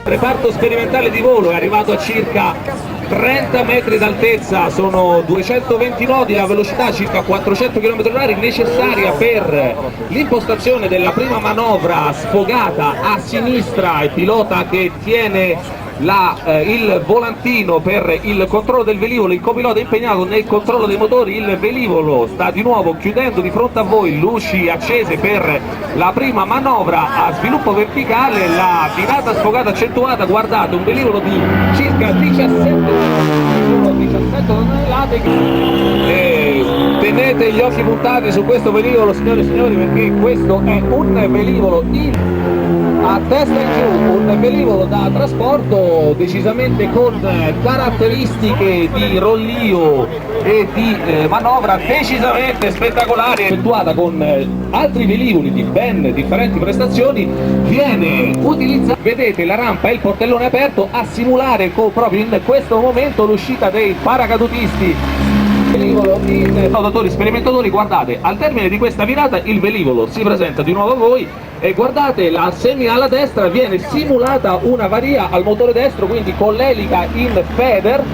Reparto sperimentale di volo è arrivato a circa 30 metri d'altezza, sono 220 nodi, la velocità circa 400 km/h necessaria per l'impostazione della prima manovra sfogata a sinistra, il pilota che tiene il volantino per il controllo del velivolo, il copilota è impegnato nel controllo dei motori, il velivolo sta di nuovo chiudendo di fronte a voi, luci accese per la prima manovra a sviluppo verticale, la virata sfogata accentuata, guardate un velivolo di circa 17 tonnellate. Tenete gli occhi puntati su questo velivolo, signore e signori, perché questo è un velivolo a testa in giù, un velivolo da trasporto decisamente con caratteristiche di rollio e di manovra decisamente spettacolari, effettuata con altri velivoli di ben differenti prestazioni. Viene utilizzata, vedete la rampa e il portellone aperto, a simulare proprio in questo momento l'uscita dei paracadutisti. Nuotatori sperimentatori, guardate, al termine di questa virata il velivolo si presenta di nuovo a voi e guardate, la alla destra viene simulata una varia al motore destro, quindi con l'elica in feather,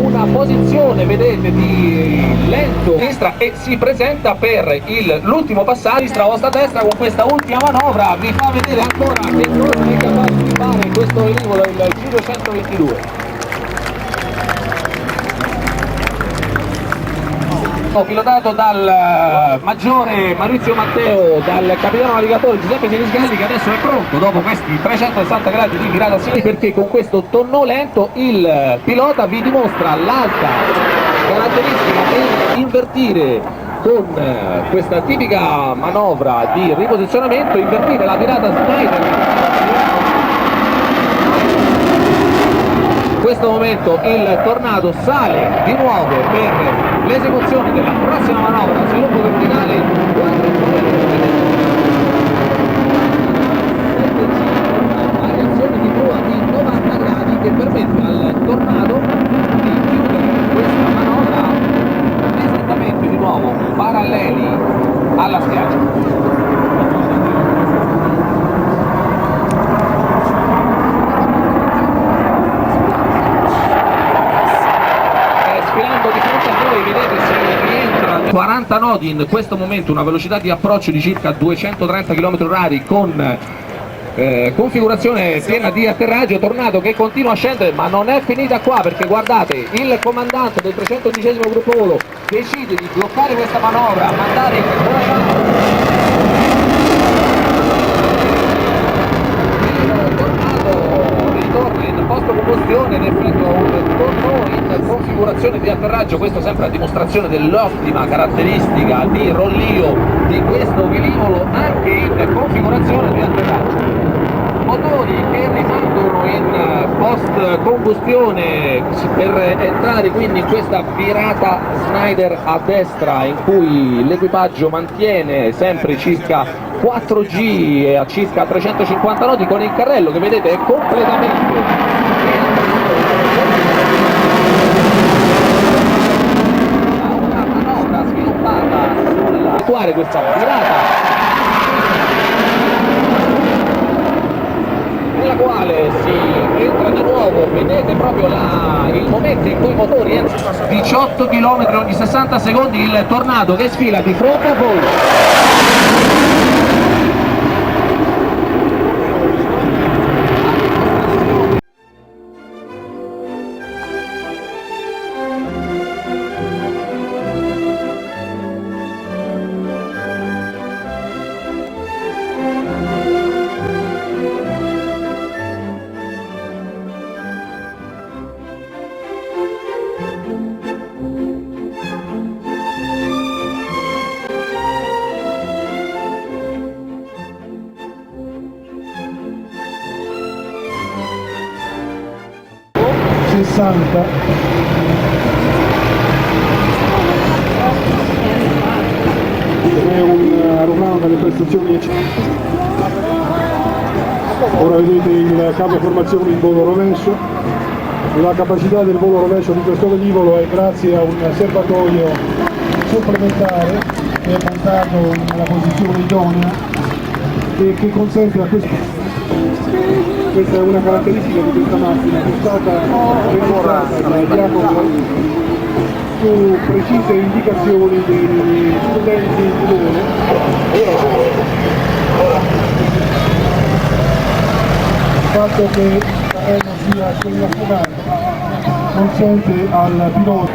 una posizione vedete di lento a sinistra e si presenta per l'ultimo passaggio a vostra destra con questa ultima manovra. Vi fa vedere ancora che cosa è capace di fare questo velivolo, il G222. Pilotato dal maggiore Maurizio Matteo, dal capitano navigatore Giuseppe Sinisgalli, che adesso è pronto dopo questi 360 gradi di virata sinistra, perché con questo tonno lento il pilota vi dimostra l'alta caratteristica di invertire con questa tipica manovra di riposizionamento, invertire la virata Snyder. In questo momento il Tornado sale di nuovo per l'esecuzione della prossima manovra a sviluppo verticale, variazione di prua di 90 gradi che permette al Tornado di chiudere questa manovra esattamente di nuovo paralleli alla spiaggia. Di fronte a voi vedete se rientra 40 nodi in questo momento, una velocità di approccio di circa 230 km/h con configurazione piena di atterraggio. Tornado che continua a scendere, ma non è finita qua, perché guardate, il comandante del 311° gruppo volo decide di bloccare questa manovra, mandare il Tornado ritorna in posto combustione ed effettua un torno in configurazione di atterraggio, questo sempre a dimostrazione dell'ottima caratteristica di rollio di questo velivolo anche in configurazione di atterraggio. Motori che rimangono in post combustione per entrare quindi in questa virata Snyder a destra, in cui l'equipaggio mantiene sempre circa 4G e a circa 350 nodi, con il carrello che vedete è completamente attuare questa virata, nella quale si entra di nuovo, vedete proprio il momento in cui i motori entrano 18 km ogni 60 secondi, il Tornado che sfila di fronte a voi. 60. È un aeroplano dalle prestazioni eccellenti. Ora vedete il cambio formazione in volo rovescio. La capacità del volo rovescio di questo velivolo è grazie a un serbatoio supplementare che è montato nella posizione idonea e che consente a questo Questa è una caratteristica di questa macchina che è stata realizzata da Jacopo su precise indicazioni degli studenti di volo. Il fatto che l'aereo sia semiaffogato consente al pilota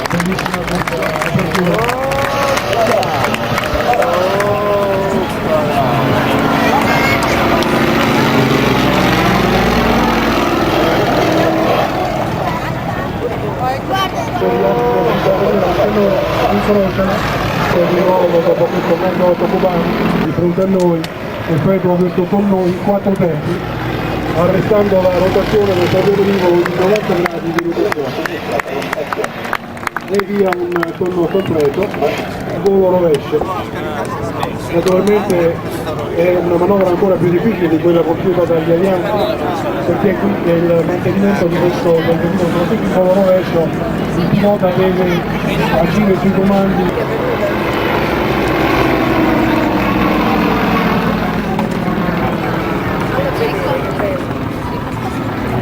bellissima questa apertura. Per di nuovo dopo questo mondo tocobano di fronte a noi effettua questo con noi 4 tempi arrestando la rotazione del tagliere di volo di 90 gradi di rotazione e via un tonno completo, il volo rovescio. Naturalmente è una manovra ancora più difficile di quella compiuta dagli alianti, perché qui è il mantenimento di questo velivolo, soprattutto il volo rovescio, il pilota deve agire sui comandi.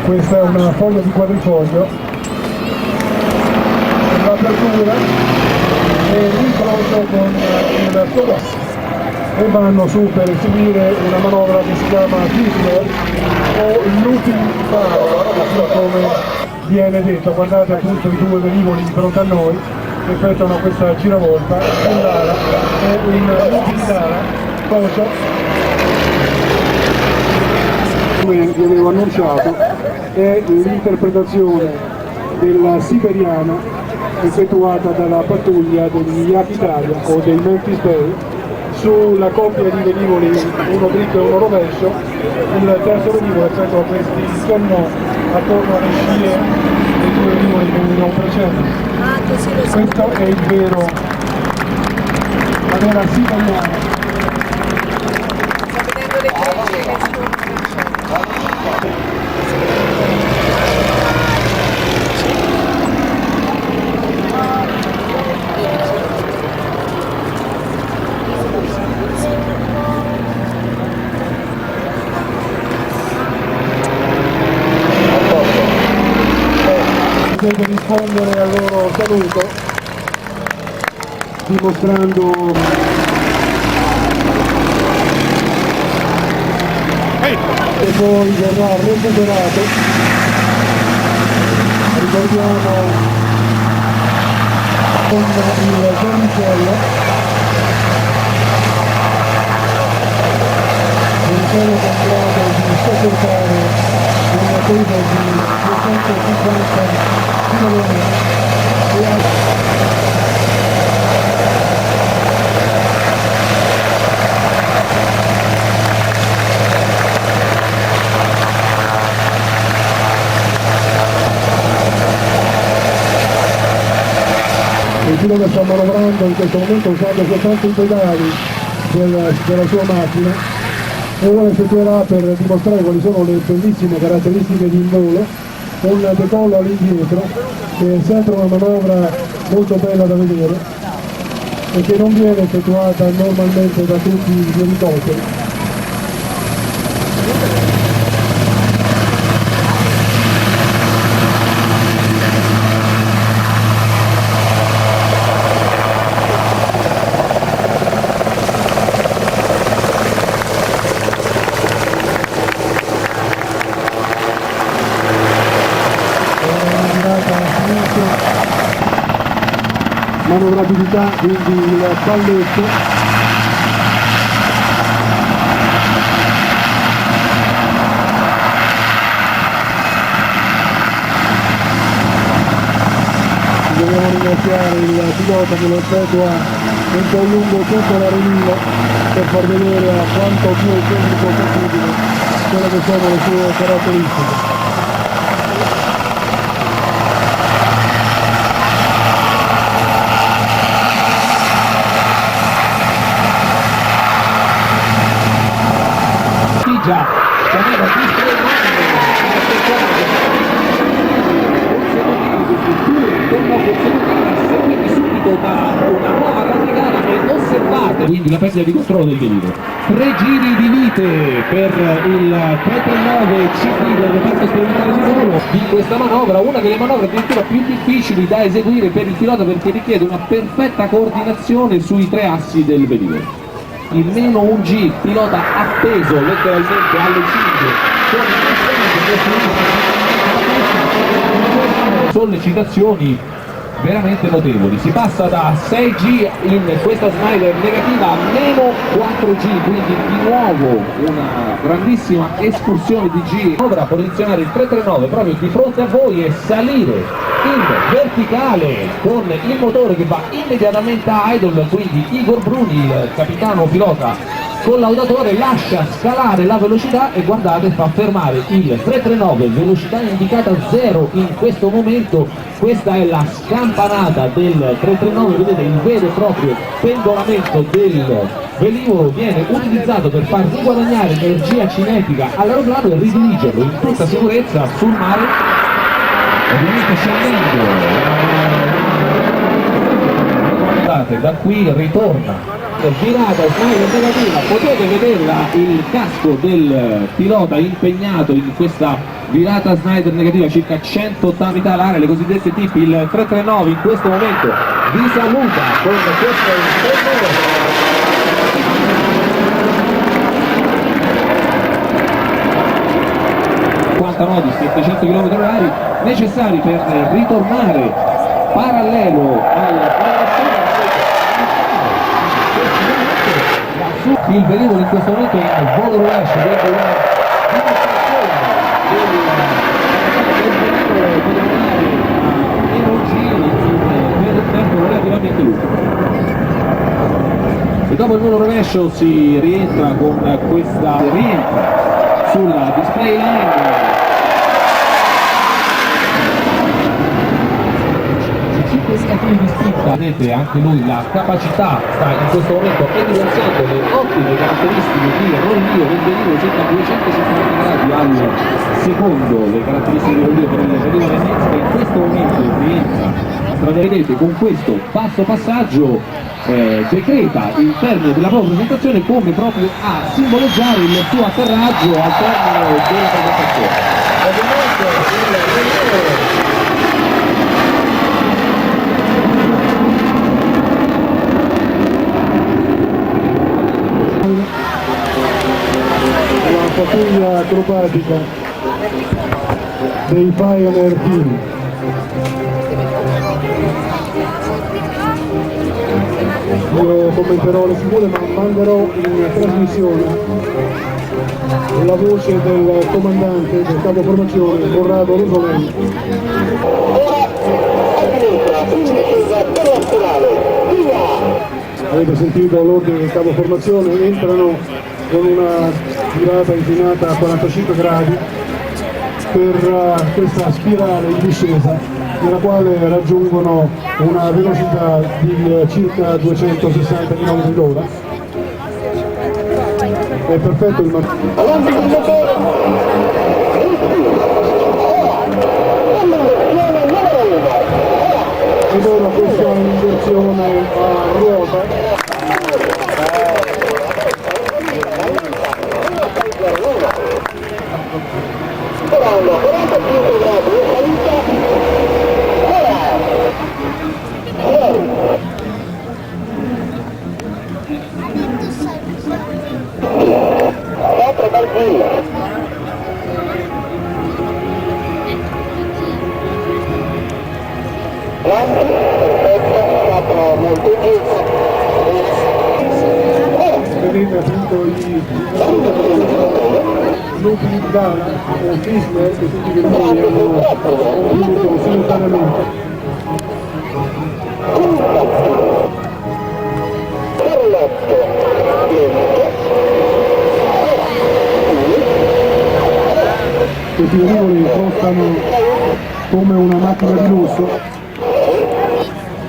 Questa è una foglia di quadrifoglio, l'apertura e l'incrocio con il sodo e vanno su per eseguire una manovra che si chiama Fizzler o looping bar, come viene detto. Guardate appunto i 2 velivoli di fronte a noi che effettuano questa giravolta dell'ala e un looping d'ala cocio, come vi avevo annunciato, è l'interpretazione della siberiana effettuata dalla pattuglia degli Yak Italia o dei Memphis Bay sulla coppia di velivoli, uno dritto e uno rovescio. Il terzo velivolo effettua questi sonno attorno alle scie dei 2 velivoli che non precedono. Questo è il vero, la vera siberiana. Devo rispondere al loro saluto dimostrando che poi verrà recuperato. Ricordiamo con il vermicello comprato di sopportare una peso di 250 kg il pilota sta manovrando in questo momento usando soltanto i pedali della sua macchina e ora effettuerà, per dimostrare quali sono le bellissime caratteristiche di un volo, un decollo all'indietro, che è sempre una manovra molto bella da vedere e che non viene effettuata normalmente da tutti gli elicotteri. Manovrabilità, quindi il palletto dobbiamo ringraziare il pilota che lo effettua un po' lungo tutto l'arenile per far vedere a quanto più tecnico possibile quelle che sono le sue caratteristiche. Già, chiamata Cristo quindi la perdita di controllo del velivolo. 3 giri di vite per il 339 CD del reparto sperimentale di volo di questa manovra, una delle manovre addirittura più difficili da eseguire per il pilota perché richiede una perfetta coordinazione sui 3 assi del velivolo. Il meno un G, pilota appeso letteralmente alle cinghie, con sollecitazioni veramente notevoli. Si passa da 6G in questa Snyder negativa a meno 4G, quindi di nuovo una grandissima escursione di G. Ora posizionare il 339 proprio di fronte a voi e salire in verticale con il motore che va immediatamente a idle, quindi Igor Bruni, il capitano pilota collaudatore, lascia scalare la velocità e guardate, fa fermare il 339, velocità indicata 0 in questo momento. Questa è la scampanata del 339, vedete il vero e proprio pendolamento del velivolo viene utilizzato per far riguadagnare energia cinetica all'aeroplano e ridirigerlo in tutta sicurezza sul mare, ovviamente scendendo. Guardate, da qui ritorna virata Snyder negativa, potete vederla il casco del pilota impegnato in questa virata Snyder negativa, circa 180 metà all'area, le cosiddette tipi. Il 339 in questo momento vi saluta con questo impegno. 50 nodi, 700 km/h necessari per ritornare parallelo al il velivolo in questo momento è in volo rovescio, dentro una per un tempo relativamente lungo. E dopo il volo rovescio si rientra con questa sulla display line. 5 scatini di spinta, vedete anche lui la capacità, sta in questo momento evidenziando le ottime caratteristiche di rollio del velivolo, circa 250 gradi al secondo, le caratteristiche di rollio per il velivolo NX che in questo momento rientra, vedete con questo basso passaggio decreta il termine della propria presentazione, come proprio a simboleggiare il suo atterraggio al termine della presentazione. Ovviamente il velivolo la pattuglia acrobatica dei Pioneer Team. Io commenterò le figure, ma manderò in trasmissione la voce del comandante del capo formazione Corrado Rosolelli. Avete sentito l'ordine del capo formazione, entrano con una virata inclinata a 45 gradi per questa spirale in discesa, nella quale raggiungono una velocità di circa 260 km/h. È perfetto il ed ora questa inversione a ruota. Vedete appunto i nuclei di Dana o Kisler che tutti i velivoli hanno compiuto simultaneamente. Questi velivoli costano come una macchina di lusso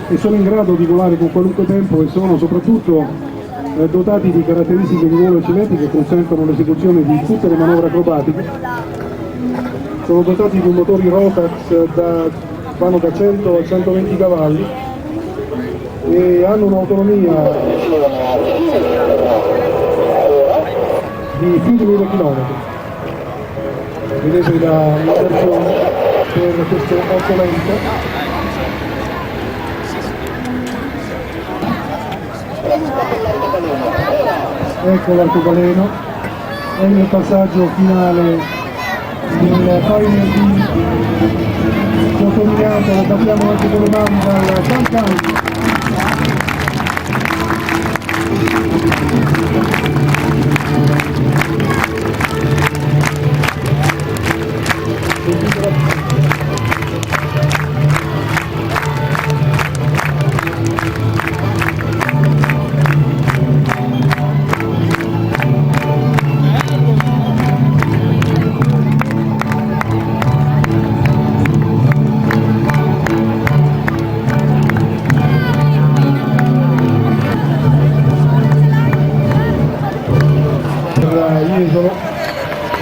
e sono in grado di volare con qualunque tempo e sono soprattutto dotati di caratteristiche di volo eccellenti che consentono l'esecuzione di tutte le manovre acrobatiche. Sono dotati di motori Rotax vanno da 100 a 120 cavalli e hanno un'autonomia di più di 1000 km. Vedete la versione per questo 800. Ecco l'arcobaleno, è nel passaggio finale del Pioneer D, sottolineato, lo battiamo anche con le mani dal Cancani.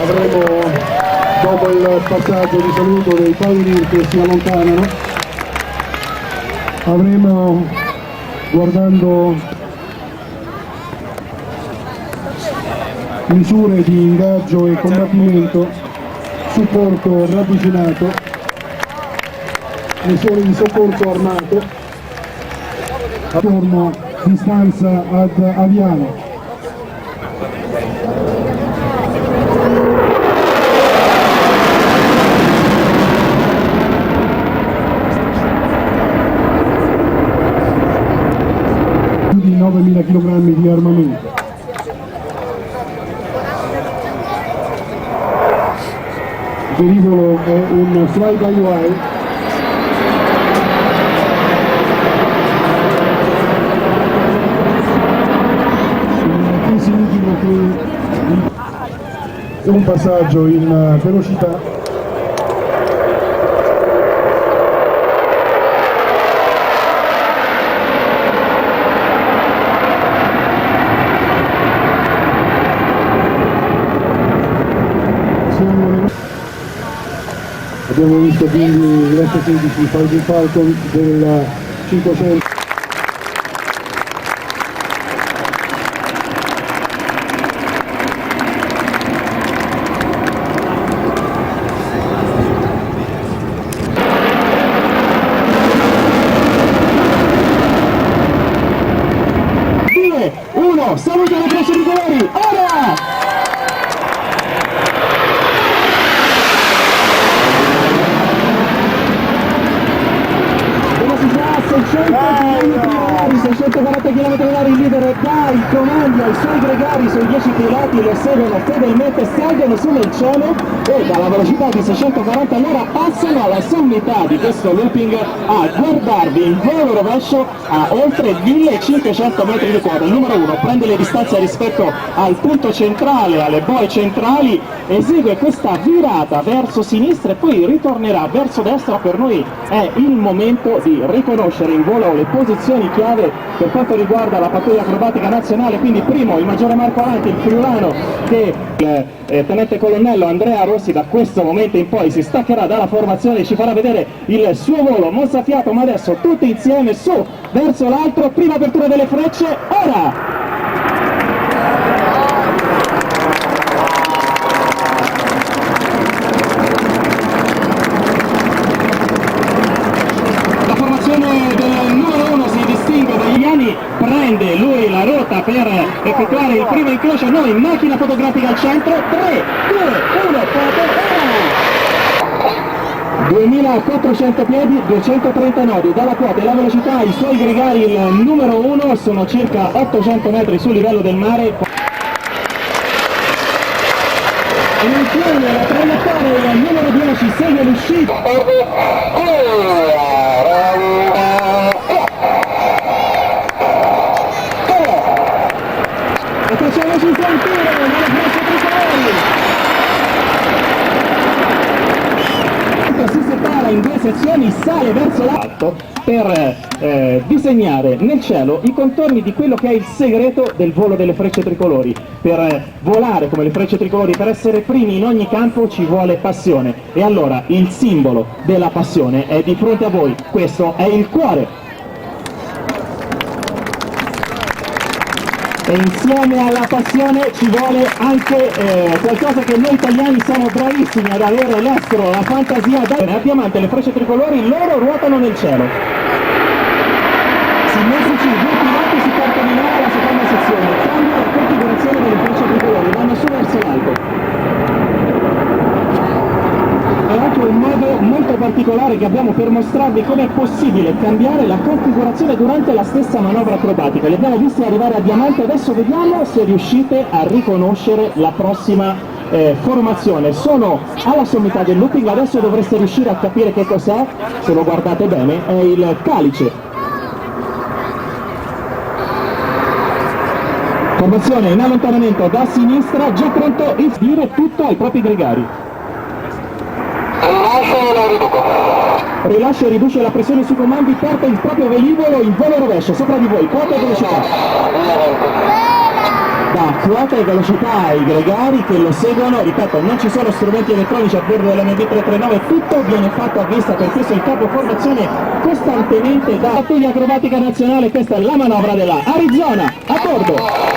Avremo, dopo il passaggio di saluto dei Pioneer che si allontanano, avremo, guardando misure di ingaggio e combattimento, supporto ravvicinato, missioni di soccorso armato, attorno distanza ad Aviano. Di 9.000 kg di armamento. Il velivolo è un fly-by-wire che significa che è un passaggio in velocità. Abbiamo visto quindi l'F-16 Fighting Falcon del 500. Saluto le frecce di colori, ora! Velocità 640 km/h, il leader dà i comandi ai suoi gregari, sui 10 piloti lo seguono fedelmente, salgono su nel cielo e dalla velocità di 640 all'ora passano alla sommità di questo looping a guardarvi in volo rovescio a oltre 1500 metri di quota. Il numero 1 prende le distanze rispetto al punto centrale, alle boe centrali, esegue questa virata verso sinistra e poi ritornerà verso destra. Per noi è il momento di riconoscere in volo le posizioni chiave per quanto riguarda la pattuglia acrobatica nazionale, quindi primo il maggiore Marco Avanti, il friulano, che il tenente colonnello Andrea Rossi da questo momento in poi si staccherà dalla formazione e ci farà vedere il suo volo mozzafiato, ma adesso tutti insieme su verso l'altro, prima apertura delle frecce, ora! Prende lui la ruota per effettuare il primo incrocio, noi macchina fotografica al centro, 3, 2, 1, foto, 2400 piedi, 230 nodi, dalla quota e la velocità, i suoi gregari, il numero 1 sono circa 800 metri sul livello del mare. E insieme la traiettoria, il numero 10 segue l'uscita. E facciamoci sentire nelle frecce tricolori. Si separa in due sezioni, sale verso l'alto per disegnare nel cielo i contorni di quello che è il segreto del volo delle frecce tricolori. Per volare come le frecce tricolori, per essere primi in ogni campo ci vuole passione, e allora il simbolo della passione è di fronte a voi, questo è il cuore. E insieme alla passione ci vuole anche qualcosa che noi italiani siamo bravissimi ad avere, l'estro, la fantasia. A Diamante le frecce tricolori loro ruotano nel cielo. Simmetrici, due piloti si portano in aria alla seconda sezione, cambia la configurazione delle frecce tricolori, vanno su verso l'alto. È anche un modo molto particolare che abbiamo per mostrarvi come è possibile cambiare la configurazione durante la stessa manovra acrobatica. Li abbiamo visti arrivare a Diamante, adesso vediamo se riuscite a riconoscere la prossima formazione. Sono alla sommità del looping, adesso dovreste riuscire a capire che cos'è, se lo guardate bene, è il calice. Formazione in allontanamento da sinistra, già pronto a dire tutto ai propri gregari. Rilascia e riduce la pressione sui comandi, porta il proprio velivolo in volo rovescio, sopra di voi, quota e velocità. Da quota e velocità ai gregari che lo seguono, ripeto, non ci sono strumenti elettronici a bordo dell'MB339, tutto viene fatto a vista, per questo il capo formazione costantemente da Pattuglia Acrobatica Nazionale. Questa è la manovra della Arizona, a bordo.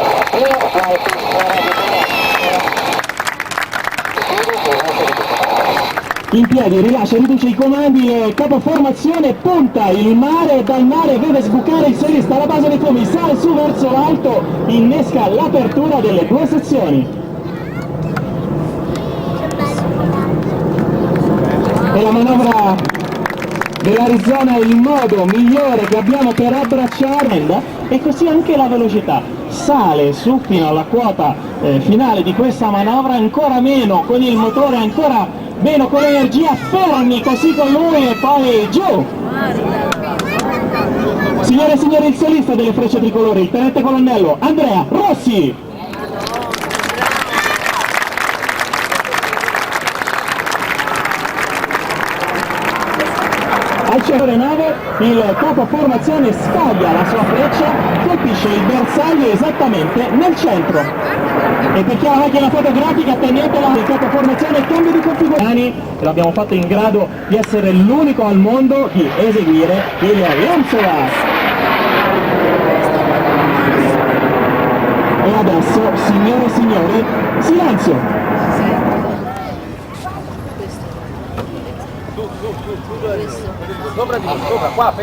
In piedi, rilascia, riduce i comandi, capo formazione, punta il mare e dal mare vede sbucare il solista alla base dei fumi, sale su verso l'alto, innesca l'apertura delle due sezioni. E la manovra dell'Arizona è il modo migliore che abbiamo per abbracciare, e così anche la velocità. Sale su fino alla quota finale di questa manovra, ancora meno con il motore, ancora meno con l'energia, fermi così con lui e poi giù. Signore e signori, il solista delle frecce tricolori, il tenente colonnello Andrea Rossi. Al centro delle nave il capo formazione scaglia la sua freccia, colpisce il bersaglio esattamente nel centro. E per chi ha la macchina fotografica tenetela, il capo formazione cambio di configurazione. L'abbiamo fatto in grado di essere l'unico al mondo di eseguire il Lamsola. E adesso, signore e signori, silenzio! Sopra, qua,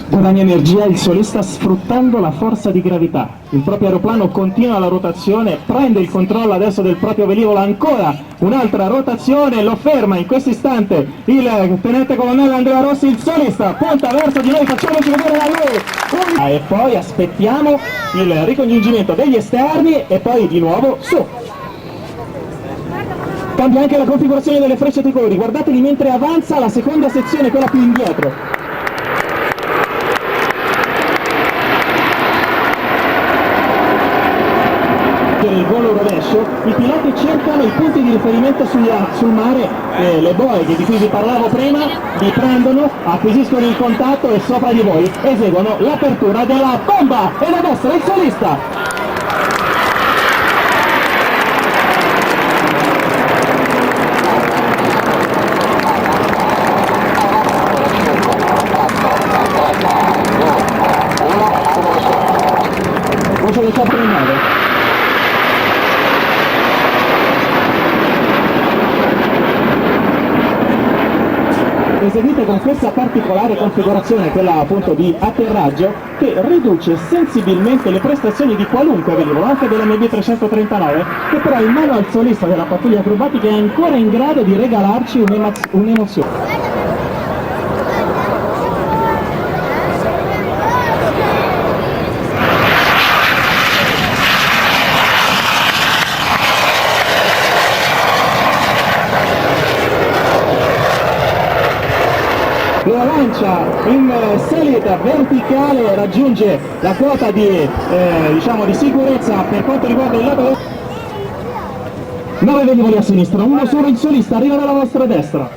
Guadagna energia il solista sfruttando la forza di gravità. Il proprio aeroplano continua la rotazione, prende il controllo adesso del proprio velivolo, ancora un'altra rotazione, lo ferma in questo istante il tenente colonnello Andrea Rossi, il solista punta verso di noi, facciamoci vedere da lui. E poi aspettiamo il ricongiungimento degli esterni e poi di nuovo su. Cambia anche la configurazione delle frecce tricolori, guardateli mentre avanza la seconda sezione, quella più indietro. Il volo rovescio, i piloti cercano i punti di riferimento sul mare, le boe di cui vi parlavo prima, li prendono, acquisiscono il contatto e sopra di voi eseguono l'apertura della bomba. E da destra il solista. Voce del 4-9. Eseguite con questa particolare configurazione, quella appunto di atterraggio, che riduce sensibilmente le prestazioni di qualunque velivolo, anche dell'MB339, che però in mano al solista della pattuglia acrobatica è ancora in grado di regalarci un'emozione. La lancia in salita verticale raggiunge la quota di sicurezza per quanto riguarda il lato. 9 velivoli a sinistra, uno solo il solista arriva dalla vostra destra.